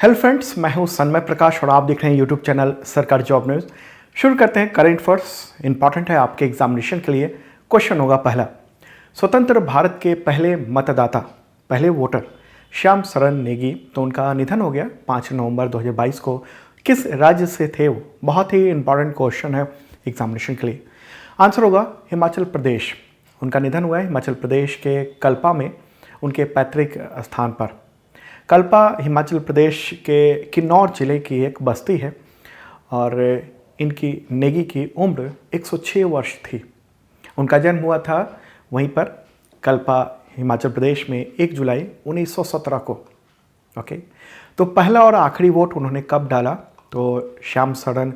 Hello friends, मैं हूं सन्मय प्रकाश और आप देख रहे हैं यूट्यूब चैनल सरकारी जॉब न्यूज़। शुरू करते हैं। करंट अफेयर्स इंपॉर्टेंट है आपके एग्जामिनेशन के लिए। क्वेश्चन होगा पहला, स्वतंत्र भारत के पहले मतदाता, पहले वोटर श्याम शरण नेगी, तो उनका निधन हो गया 5 नवंबर 2022 को। किस राज्य से थे वो? बहुत ही इंपॉर्टेंट क्वेश्चन है एग्जामिनेशन के लिए। आंसर होगा हिमाचल प्रदेश। उनका निधन हुआ है हिमाचल प्रदेश के कल्पा में, उनके पैतृक स्थान पर। कल्पा हिमाचल प्रदेश के किन्नौर जिले की एक बस्ती है और इनकी नेगी की उम्र 106 वर्ष थी। उनका जन्म हुआ था वहीं पर कल्पा हिमाचल प्रदेश में 1 जुलाई 1917 को। ओके, तो पहला और आखिरी वोट उन्होंने कब डाला? तो श्याम शरण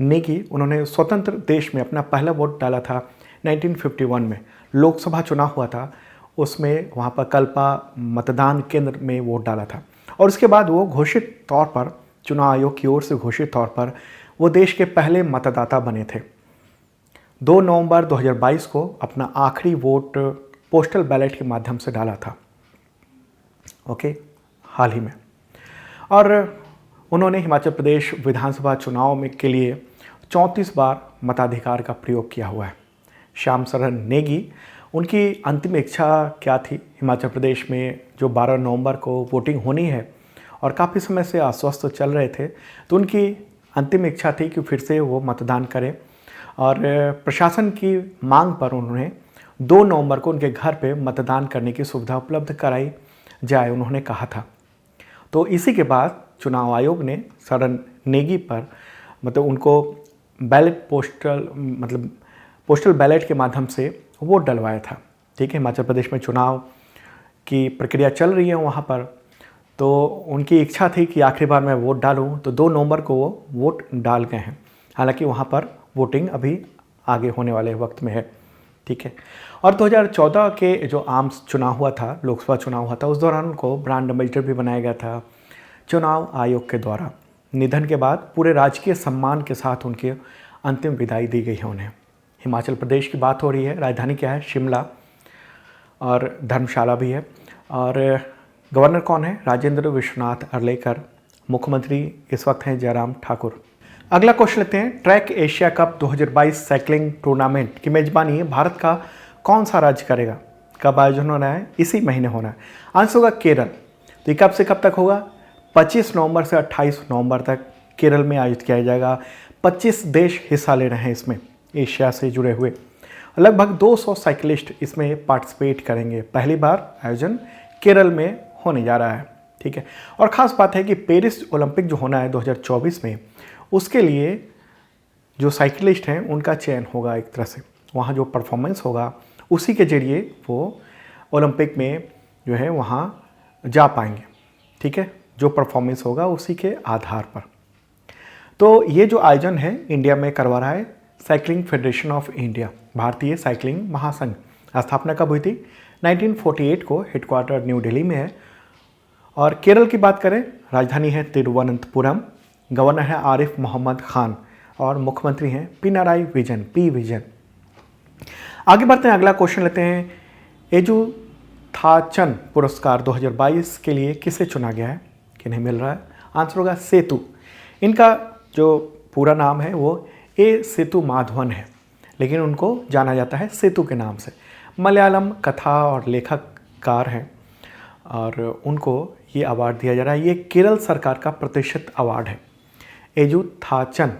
नेगी, उन्होंने स्वतंत्र देश में अपना पहला वोट डाला था 1951 में। लोकसभा चुनाव हुआ था, उसमें वहाँ पर कल्पा मतदान केंद्र में वोट डाला था और उसके बाद वो घोषित तौर पर, चुनाव आयोग की ओर से घोषित तौर पर वो देश के पहले मतदाता बने थे। 2 नवंबर 2022 को अपना आखिरी वोट पोस्टल बैलेट के माध्यम से डाला था। ओके, हाल ही में। और उन्होंने हिमाचल प्रदेश विधानसभा चुनाव में के लिए 34 बार मताधिकार का प्रयोग किया हुआ है। श्याम शरण नेगी, उनकी अंतिम इच्छा क्या थी? हिमाचल प्रदेश में जो 12 नवंबर को वोटिंग होनी है और काफ़ी समय से अस्वस्थ चल रहे थे, तो उनकी अंतिम इच्छा थी कि फिर से वो मतदान करें और प्रशासन की मांग पर उन्होंने 2 नवंबर को उनके घर पे मतदान करने की सुविधा उपलब्ध कराई जाए, उन्होंने कहा था। तो इसी के बाद चुनाव आयोग ने शरण नेगी पर उनको बैलेट पोस्टल बैलेट के माध्यम से वोट डलवाया था। ठीक है, हिमाचल प्रदेश में चुनाव की प्रक्रिया चल रही है वहाँ पर, तो उनकी इच्छा थी कि आखिरी बार मैं वोट डालूं, तो 2 नवंबर को वो वोट डाल गए हैं। हालांकि वहाँ पर वोटिंग अभी आगे होने वाले वक्त में है। ठीक है, और 2014 के जो आम चुनाव हुआ था, लोकसभा चुनाव हुआ था, उस दौरान उनको ब्रांड एम्बेसडर भी बनाया गया था चुनाव आयोग के द्वारा। निधन के बाद पूरे राजकीय सम्मान के साथ उनकी अंतिम विदाई दी गई है उन्हें। हिमाचल प्रदेश की बात हो रही है, राजधानी क्या है? शिमला, और धर्मशाला भी है। और गवर्नर कौन है? राजेंद्र विश्वनाथ अर्लेकर। मुख्यमंत्री इस वक्त हैं जयराम ठाकुर। अगला क्वेश्चन लेते हैं। Track Asia cup 2022 cycling tournament की मेजबानी भारत का कौन सा राज्य करेगा? कब आयोजन होना है? इसी महीने होना है। आंसर होगा केरल। तो ये कब से कब तक होगा? 25 नवंबर से 28 नवंबर तक केरल में आयोजित किया जाएगा। 25 देश हिस्सा ले रहे हैं इसमें, एशिया से जुड़े हुए। लगभग 200 साइकिलिस्ट इसमें पार्टिसिपेट करेंगे। पहली बार आयोजन केरल में होने जा रहा है। ठीक है, और ख़ास बात है कि पेरिस ओलंपिक जो होना है 2024 में, उसके लिए जो साइकिलिस्ट हैं उनका चयन होगा एक तरह से। वहाँ जो परफॉर्मेंस होगा उसी के जरिए वो ओलंपिक में जो है वहाँ जा पाएंगे। ठीक है, जो परफॉर्मेंस होगा उसी के आधार पर। तो ये जो आयोजन है इंडिया में करवा रहा है साइकिलिंग फेडरेशन ऑफ इंडिया, भारतीय साइकिलिंग महासंघ। स्थापना कब हुई थी? 1948 को। हेडक्वार्टर न्यू दिल्ली में है। और केरल की बात करें, राजधानी है तिरुवनंतपुरम। गवर्नर है आरिफ मोहम्मद खान और मुख्यमंत्री हैं पिनाराई विजयन, पी विजयन। आगे बढ़ते हैं, अगला क्वेश्चन लेते हैं। एजुथाचन पुरस्कार 2022 के लिए किसे चुना गया है? किन्हें मिल रहा है? आंसर होगा सेतु। इनका जो पूरा नाम है वो ए सेतु माधवन है, लेकिन उनको जाना जाता है सेतु के नाम से। मलयालम कथा और लेखककार हैं और उनको ये अवार्ड दिया जा रहा है। ये केरल सरकार का प्रतिष्ठित अवार्ड है, एजुथाचन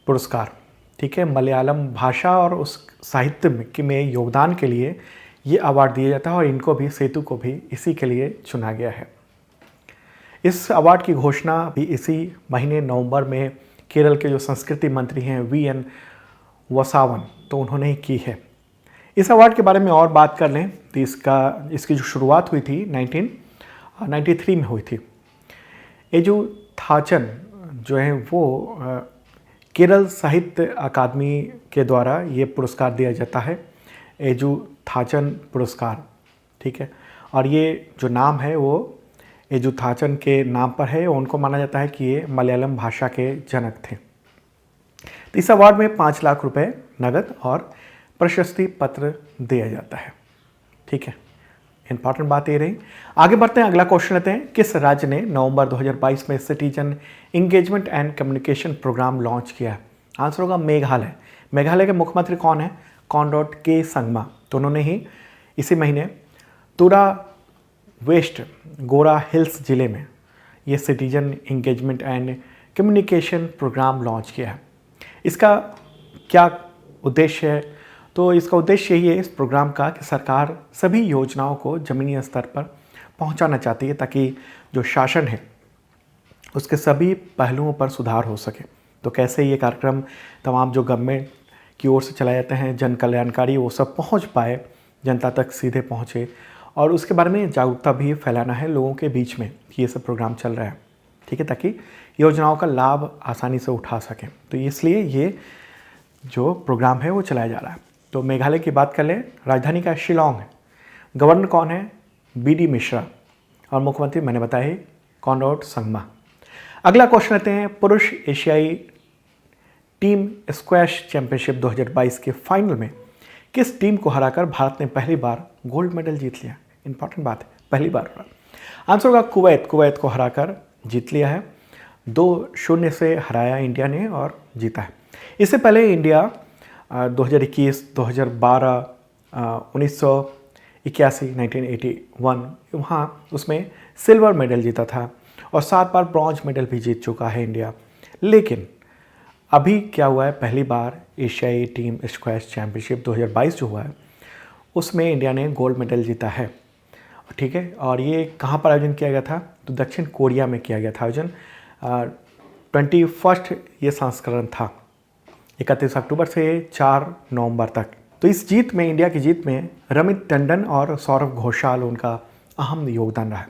पुरस्कार। ठीक है, मलयालम भाषा और उस साहित्य में योगदान के लिए ये अवार्ड दिया जाता है और इनको भी, सेतु को भी इसी के लिए चुना गया है। इस अवार्ड की घोषणा भी इसी महीने नवंबर में केरल के जो संस्कृति मंत्री हैं VN वसावन, तो उन्होंने ही की है। इस अवार्ड के बारे में और बात कर लें तो इसकी जो शुरुआत हुई थी 1993 में हुई थी। एजुथाचन जो है वो केरल साहित्य अकादमी के द्वारा ये पुरस्कार दिया जाता है, एजुथाचन पुरस्कार। ठीक है, और ये जो नाम है वो एजुथाचन के नाम पर है। उनको माना जाता है कि ये मलयालम भाषा के जनक थे। तो इस अवार्ड में 5 लाख रुपए नगद और प्रशस्ति पत्र दिया जाता है। ठीक है, इंपॉर्टेंट बात ये रही। आगे बढ़ते हैं, अगला क्वेश्चन लेते हैं। किस राज्य ने नवंबर 2022 में citizen engagement and communication programme launch किया है? आंसर होगा मेघालय। मेघालय के मुख्यमंत्री कौन है? कॉनरैड के संगमा। तो उन्होंने ही इसी महीने तुरा वेस्ट गोरा हिल्स जिले में ये citizen engagement and communication programme launch किया है। इसका क्या उद्देश्य है? तो इसका उद्देश्य यही है इस प्रोग्राम का कि सरकार सभी योजनाओं को ज़मीनी स्तर पर पहुंचाना चाहती है ताकि जो शासन है उसके सभी पहलुओं पर सुधार हो सके। तो कैसे ये कार्यक्रम तमाम जो गवर्नमेंट की ओर से चलाए जाते हैं, जन कल्याणकारी, वो सब पहुंच पाए, जनता तक सीधे पहुंचे, और उसके बारे में जागरूकता भी फैलाना है लोगों के बीच में कि ये सब प्रोग्राम चल रहा है, ठीक है, ताकि योजनाओं का लाभ आसानी से उठा सकें। तो इसलिए ये जो प्रोग्राम है वो चलाया जा रहा है। तो मेघालय की बात कर लें, राजधानी का शिलोंग है। गवर्नर कौन है? BD मिश्रा। और मुख्यमंत्री मैंने बताया कॉनरैड संगमा। अगला क्वेश्चन लेते हैं। पुरुष एशियाई टीम स्क्वैश चैंपियनशिप 2022 के फाइनल में किस टीम को हराकर भारत ने पहली बार गोल्ड मेडल जीत लिया? इंपॉर्टेंट बात है, पहली बार हो रहा। आंसर होगा कुवैत। कुवैत को हराकर जीत लिया है। 2-0 से हराया इंडिया ने और जीता है। इससे पहले इंडिया 2021, 2012, 1981, 1981 वहाँ उसमें सिल्वर मेडल जीता था और 7 बार ब्रॉन्ज मेडल भी जीत चुका है इंडिया। लेकिन अभी क्या हुआ है, पहली बार एशियाई टीम स्क्वैश चैंपियनशिप 2022 जो हुआ है उसमें इंडिया ने गोल्ड मेडल जीता है, ठीक है। और ये कहाँ पर आयोजन किया गया था? तो दक्षिण कोरिया में किया गया था आयोजन। 21 ये संस्करण था, 31 अक्टूबर से 4 नवंबर तक। तो इस जीत में, इंडिया की जीत में रमित टंडन और सौरभ घोषाल उनका अहम योगदान रहा है।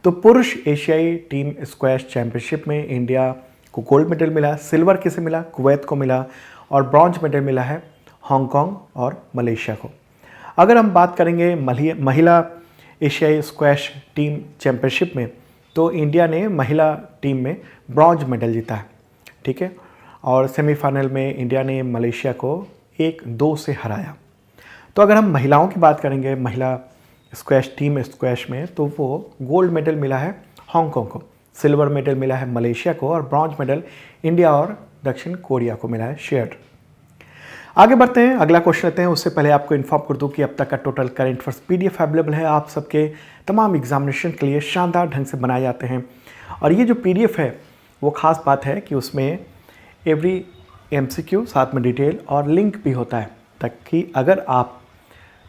तो पुरुष एशियाई टीम स्क्वैश चैंपियनशिप में इंडिया को गोल्ड मेडल मिला। सिल्वर किसे मिला? कुवैत को मिला। और ब्रॉन्ज मेडल मिला है हांगकांग और मलेशिया को। अगर हम बात करेंगे महिला एशियाई स्क्वैश टीम चैंपियनशिप में, तो इंडिया ने महिला टीम में ब्रॉन्ज मेडल जीता है, ठीक है। और सेमीफाइनल में इंडिया ने मलेशिया को 1-2 से हराया। तो अगर हम महिलाओं की बात करेंगे, महिला स्क्वैश टीम स्क्वैश में, तो वो गोल्ड मेडल मिला है हांगकांग को, सिल्वर मेडल मिला है मलेशिया को और ब्रॉन्ज मेडल इंडिया और दक्षिण कोरिया को मिला है शेयर्ड। आगे बढ़ते हैं, अगला क्वेश्चन लेते हैं। उससे पहले आपको इन्फॉर्म कर दूं कि अब तक का total current affairs PDF available है आप सबके तमाम एग्जामिनेशन के लिए, शानदार ढंग से बनाए जाते हैं। और ये जो PDF है वो ख़ास बात है कि उसमें एवरी MCQ साथ में डिटेल और लिंक भी होता है, ताकि अगर आप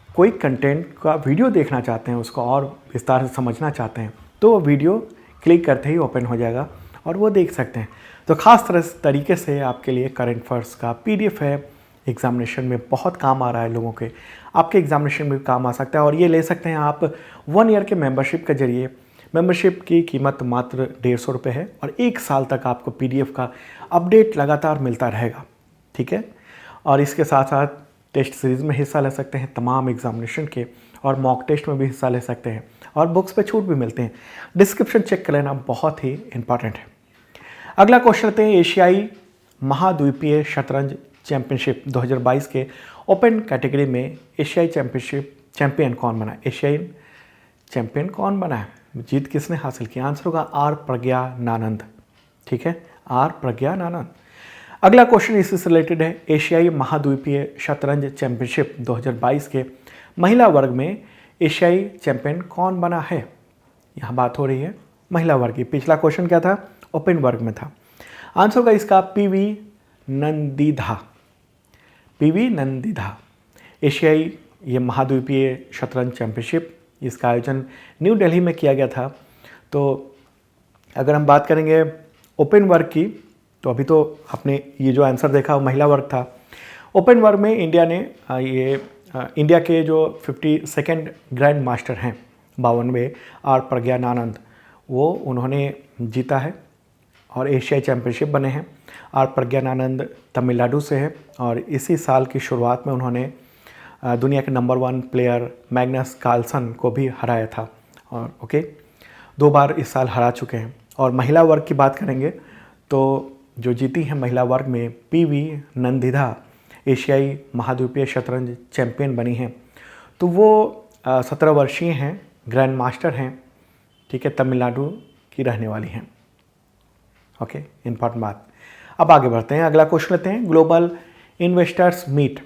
कोई कंटेंट का वीडियो देखना चाहते हैं, उसको और विस्तार से समझना चाहते हैं, तो वो वीडियो क्लिक करते ही ओपन हो जाएगा और वो देख सकते हैं। तो ख़ास तरीके से आपके लिए करंट अफेयर्स का PDF है, एग्जामिनेशन में बहुत काम आ रहा है लोगों के, आपके एग्जामिनेशन में भी काम आ सकता है। और ये ले सकते हैं आप 1 ईयर के मेंबरशिप के जरिए। मेंबरशिप की कीमत मात्र 150 रुपये है और 1 साल तक आपको PDF का अपडेट लगातार मिलता रहेगा, ठीक है। और इसके साथ साथ टेस्ट सीरीज़ में हिस्सा ले सकते हैं तमाम एग्जामिनेशन के, और मॉक टेस्ट में भी हिस्सा ले सकते हैं, और बुक्स पे छूट भी मिलते हैं। डिस्क्रिप्शन चेक कर लेना, बहुत ही इंपॉर्टेंट है। अगला क्वेश्चन लेते हैं। एशियाई महाद्वीपीय शतरंज चैंपियनशिप 2022 के ओपन कैटेगरी में एशियाई चैंपियन कौन बना? एशियाई चैंपियन कौन बना है? जीत किसने हासिल की? आंसर होगा आर प्रज्ञानानंद, ठीक है, आर प्रज्ञानानंद। अगला क्वेश्चन इससे रिलेटेड है। एशियाई महाद्वीपीय शतरंज चैंपियनशिप 2022 के महिला वर्ग में एशियाई चैंपियन कौन बना है? यहाँ बात हो रही है महिला वर्ग की। पिछला क्वेश्चन क्या था? ओपन वर्ग में था। आंसर होगा इसका PV नंदीधा। PV नंदीधा। एशियाई ये महाद्वीपीय शतरंज चैंपियनशिप, इसका आयोजन न्यू दिल्ली में किया गया था। तो अगर हम बात करेंगे ओपन वर्ग की, तो अभी तो आपने ये जो आंसर देखा वो महिला वर्ग था। ओपन वर्ग में इंडिया ने इंडिया के जो 52nd ग्रैंड मास्टर हैं 52वें आर प्रज्ञानानंद, वो उन्होंने जीता है और एशियाई चैंपियनशिप बने हैं। आर प्रज्ञानानंद तमिलनाडु से है और इसी साल की शुरुआत में उन्होंने दुनिया के नंबर 1 प्लेयर मैग्नस कार्लसन को भी हराया था, और 2 बार इस साल हरा चुके हैं। और महिला वर्ग की बात करेंगे तो जो जीती हैं महिला वर्ग में PV नंदीधा एशियाई महाद्वीपीय शतरंज चैंपियन बनी हैं। तो वो 17 वर्षीय हैं, ग्रैंड मास्टर हैं, ठीक है, तमिलनाडु की रहने वाली हैं। ओके, इम्पॉर्टेंट बात। अब आगे बढ़ते हैं, अगला क्वेश्चन लेते हैं। Global investors meet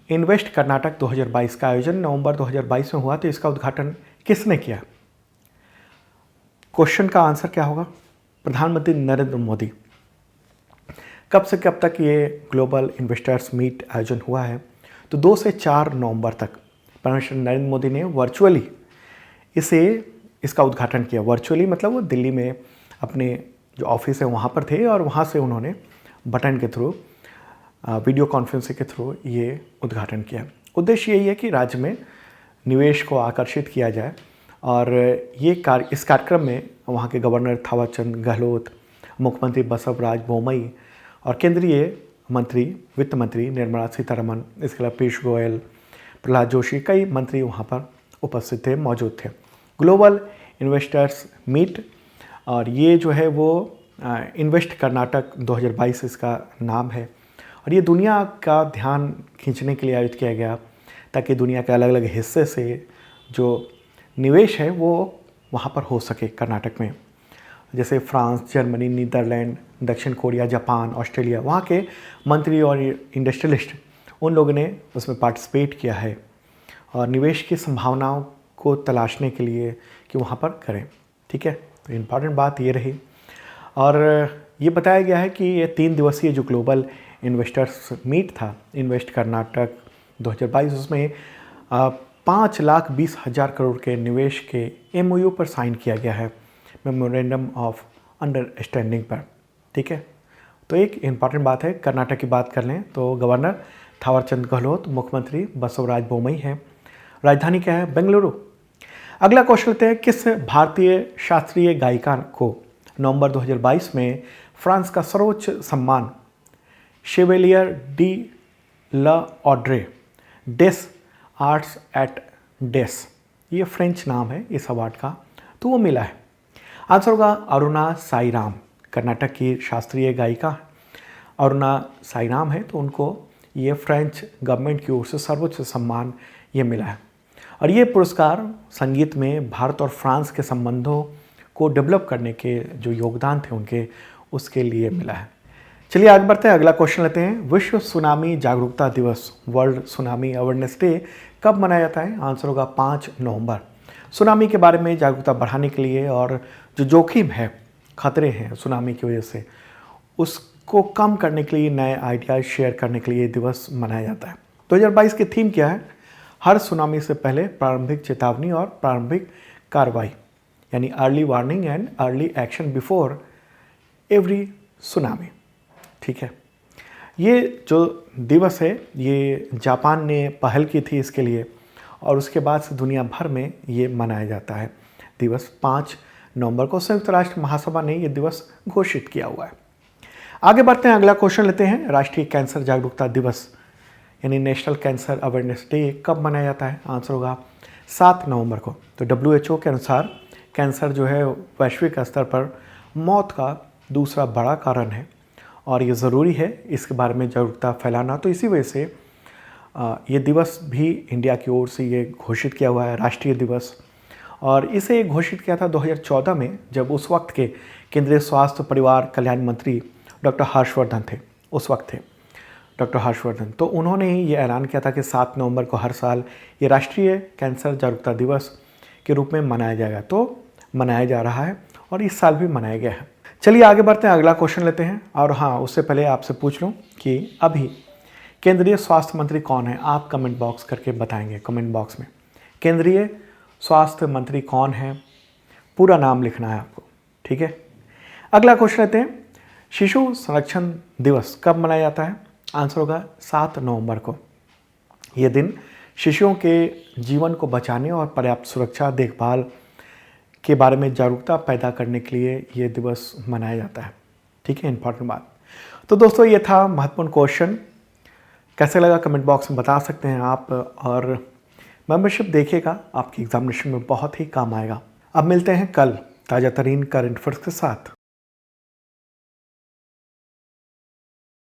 invest Karnataka 2022 का आयोजन नवंबर 2022 में हुआ, तो इसका उद्घाटन किसने किया? क्वेश्चन का आंसर क्या होगा? प्रधानमंत्री नरेंद्र मोदी। कब से कब तक ये ग्लोबल इन्वेस्टर्स मीट आयोजन हुआ है? तो 2 से 4 नवंबर तक प्रधानमंत्री नरेंद्र मोदी ने वर्चुअली इसका उद्घाटन किया। वर्चुअली मतलब वो दिल्ली में अपने जो ऑफिस है वहाँ पर थे और वहाँ से उन्होंने बटन के थ्रू, वीडियो कॉन्फ्रेंसिंग के थ्रू ये उद्घाटन किया। उद्देश्य यही है कि राज्य में निवेश को आकर्षित किया जाए और इस कार्यक्रम में वहाँ के गवर्नर थावरचंद गहलोत, मुख्यमंत्री बसवराज बोमई और केंद्रीय मंत्री वित्त मंत्री निर्मला सीतारमण, इसके अलावा पीयूष गोयल, प्रहलाद जोशी, कई मंत्री वहाँ पर उपस्थित थे, मौजूद थे। ग्लोबल इन्वेस्टर्स मीट, और ये जो है वो इन्वेस्ट कर्नाटक 2022 इसका नाम है और ये दुनिया का ध्यान खींचने के लिए आयोजित किया गया ताकि दुनिया के अलग अलग हिस्से से जो निवेश है वो वहाँ पर हो सके कर्नाटक में। जैसे फ्रांस, जर्मनी, नीदरलैंड, दक्षिण कोरिया, जापान, ऑस्ट्रेलिया, वहाँ के मंत्री और इंडस्ट्रियलिस्ट, उन लोगों ने उसमें पार्टिसिपेट किया है और निवेश की संभावनाओं को तलाशने के लिए कि वहाँ पर करें। ठीक है, तो इम्पॉर्टेंट बात ये रही। और ये बताया गया है कि ये 3 दिवसीय जो ग्लोबल इन्वेस्टर्स मीट था, इन्वेस्ट कर्नाटक 2022, उसमें 5,20,000 करोड़ के निवेश के MOU पर साइन किया गया है, मेमोरेंडम ऑफ अंडरस्टैंडिंग पर। ठीक है, तो एक इम्पॉर्टेंट बात है। कर्नाटक की बात कर लें तो गवर्नर थावरचंद गहलोत, मुख्यमंत्री बसवराज बोमई हैं, राजधानी क्या है? बेंगलुरु। अगला क्वेश्चन लेते हैं, किस भारतीय शास्त्रीय गायिका को नवंबर 2022 में फ्रांस का सर्वोच्च सम्मान chevalier de l'Ordre des arts et des, ये फ्रेंच नाम है इस अवार्ड का, तो वो मिला है? आंसर होगा अरुणा साईराम। कर्नाटक की शास्त्रीय गायिका अरुणा साईराम है, तो उनको ये फ्रेंच गवर्नमेंट की ओर से सर्वोच्च सम्मान ये मिला है और ये पुरस्कार संगीत में भारत और फ्रांस के संबंधों को डेवलप करने के जो योगदान थे उनके, उसके लिए मिला है। चलिए आगे बढ़ते हैं, अगला क्वेश्चन लेते हैं। विश्व सुनामी जागरूकता दिवस, वर्ल्ड सुनामी अवेयरनेस डे, कब मनाया जाता है? आंसर होगा 5 नवंबर। सुनामी के बारे में जागरूकता बढ़ाने के लिए और जो जोखिम है, खतरे हैं सुनामी की वजह से, उसको कम करने के लिए, नए आइडियाज शेयर करने के लिए दिवस मनाया जाता है। 2022 की थीम क्या है? हर सुनामी से पहले प्रारंभिक चेतावनी और प्रारंभिक कार्रवाई, यानी early warning and early action before every tsunami. ठीक है, ये जो दिवस है ये जापान ने पहल की थी इसके लिए और उसके बाद से दुनिया भर में ये मनाया जाता है दिवस। 5 नवंबर को संयुक्त राष्ट्र महासभा ने ये दिवस घोषित किया हुआ है। आगे बढ़ते हैं, अगला क्वेश्चन लेते हैं। राष्ट्रीय कैंसर जागरूकता दिवस यानी नेशनल कैंसर अवेयरनेस डे कब मनाया जाता है? आंसर होगा 7 नवंबर को। तो WHO के अनुसार कैंसर जो है वैश्विक स्तर पर मौत का दूसरा बड़ा कारण है और ये ज़रूरी है इसके बारे में जागरूकता फैलाना। तो इसी वजह से ये दिवस भी इंडिया की ओर से ये घोषित किया हुआ है, राष्ट्रीय दिवस। और इसे घोषित किया था 2014 में, जब उस वक्त के केंद्रीय स्वास्थ्य परिवार कल्याण मंत्री डॉक्टर हर्षवर्धन थे, उस वक्त थे डॉक्टर हर्षवर्धन। तो उन्होंने ही ये ऐलान किया था कि 7 नवंबर को हर साल ये राष्ट्रीय कैंसर जागरूकता दिवस के रूप में मनाया जाएगा। तो मनाया जा रहा है और इस साल भी मनाया गया है। चलिए आगे बढ़ते हैं, अगला क्वेश्चन लेते हैं। और हाँ, उससे पहले आपसे पूछ लूँ कि अभी केंद्रीय स्वास्थ्य मंत्री कौन है? आप कमेंट बॉक्स करके बताएंगे, कमेंट बॉक्स में केंद्रीय स्वास्थ्य मंत्री कौन है, पूरा नाम लिखना है आपको। ठीक है, अगला क्वेश्चन लेते हैं। शिशु संरक्षण दिवस कब मनाया जाता है? आंसर होगा 7 नवंबर को। ये दिन शिशुओं के जीवन को बचाने और पर्याप्त सुरक्षा देखभाल के बारे में जागरूकता पैदा करने के लिए ये दिवस मनाया जाता है। ठीक है, इंपॉर्टेंट बात। तो दोस्तों ये था महत्वपूर्ण क्वेश्चन। कैसे लगा कमेंट बॉक्स में बता सकते हैं आप, और मेंबरशिप देखिएगा, आपकी एग्जामिनेशन में बहुत ही काम आएगा। अब मिलते हैं कल ताज़ा तरीन करंट अफेयर्स के साथ।